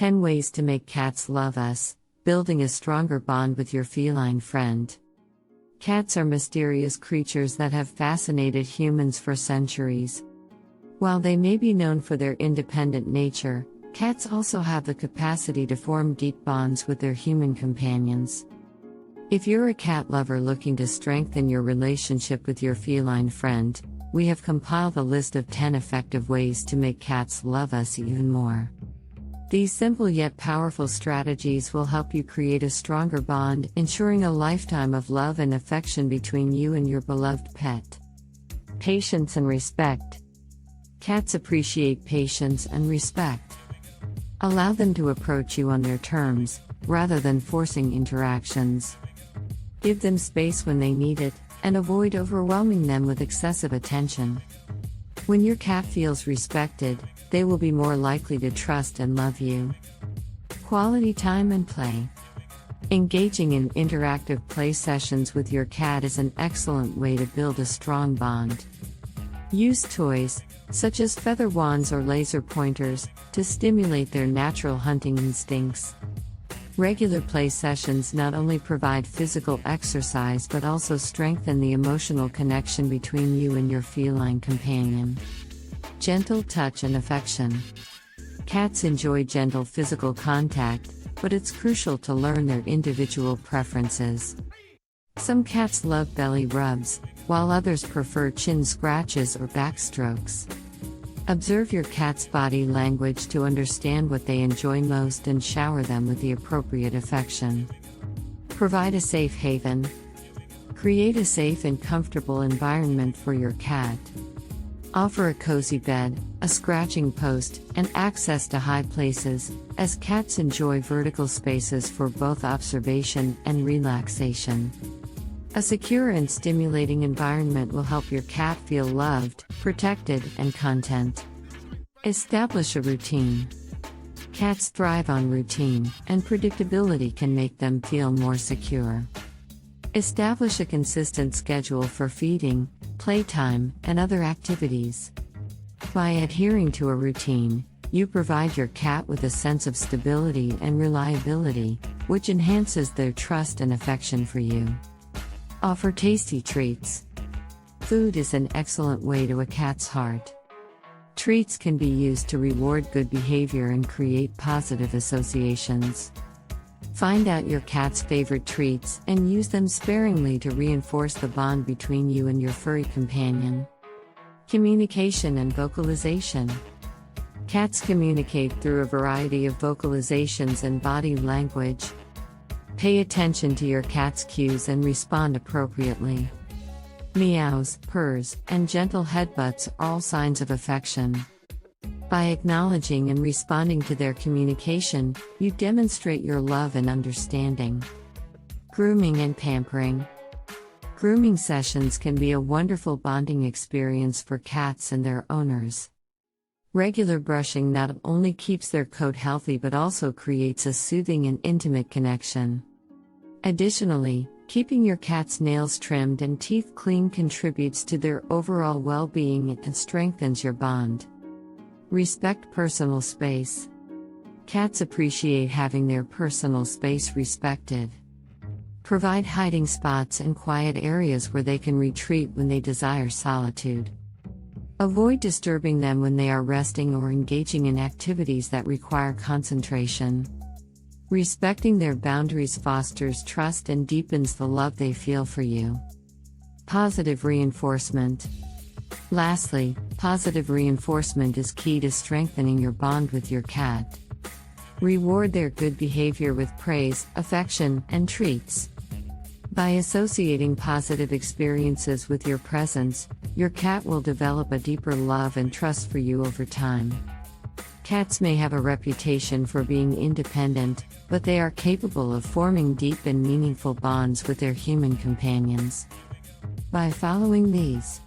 10 Ways to Make Cats Love Us, Building a Stronger Bond with Your Feline Friend. Cats are mysterious creatures that have fascinated humans for centuries. While they may be known for their independent nature, cats also have the capacity to form deep bonds with their human companions. If you're a cat lover looking to strengthen your relationship with your feline friend, we have compiled a list of 10 effective ways to make cats love us even more. These simple yet powerful strategies will help you create a stronger bond, ensuring a lifetime of love and affection between you and your beloved pet. Patience and respect. Cats appreciate patience and respect. Allow them to approach you on their terms, rather than forcing interactions. Give them space when they need it, and avoid overwhelming them with excessive attention. When your cat feels respected, they will be more likely to trust and love you. Quality time and play. Engaging in interactive play sessions with your cat is an excellent way to build a strong bond. Use toys, such as feather wands or laser pointers, to stimulate their natural hunting instincts. Regular play sessions not only provide physical exercise but also strengthen the emotional connection between you and your feline companion. Gentle touch and affection. Cats enjoy gentle physical contact, but it's crucial to learn their individual preferences. Some cats love belly rubs, while others prefer chin scratches or back strokes. Observe your cat's body language to understand what they enjoy most and shower them with the appropriate affection. Provide a safe haven. Create a safe and comfortable environment for your cat. Offer a cozy bed, a scratching post, and access to high places, as cats enjoy vertical spaces for both observation and relaxation. A secure and stimulating environment will help your cat feel loved, protected, and content. Establish a routine. Cats thrive on routine, and predictability can make them feel more secure. Establish a consistent schedule for feeding, playtime, and other activities. By adhering to a routine, you provide your cat with a sense of stability and reliability, which enhances their trust and affection for you. Offer tasty treats. Food is an excellent way to a cat's heart. Treats can be used to reward good behavior and create positive associations. Find out your cat's favorite treats and use them sparingly to reinforce the bond between you and your furry companion. Communication and vocalization. Cats communicate through a variety of vocalizations and body language. Pay attention to your cat's cues and respond appropriately. Meows, purrs, and gentle headbutts are all signs of affection. By acknowledging and responding to their communication, you demonstrate your love and understanding. Grooming and pampering. Grooming sessions can be a wonderful bonding experience for cats and their owners. Regular brushing not only keeps their coat healthy but also creates a soothing and intimate connection. Additionally, keeping your cat's nails trimmed and teeth clean contributes to their overall well-being and strengthens your bond. Respect personal space. Cats appreciate having their personal space respected. Provide hiding spots and quiet areas where they can retreat when they desire solitude. Avoid disturbing them when they are resting or engaging in activities that require concentration. Respecting their boundaries fosters trust and deepens the love they feel for you. Positive reinforcement. Lastly, positive reinforcement is key to strengthening your bond with your cat. Reward their good behavior with praise, affection, and treats. By associating positive experiences with your presence, your cat will develop a deeper love and trust for you over time. Cats may have a reputation for being independent, but they are capable of forming deep and meaningful bonds with their human companions. By following these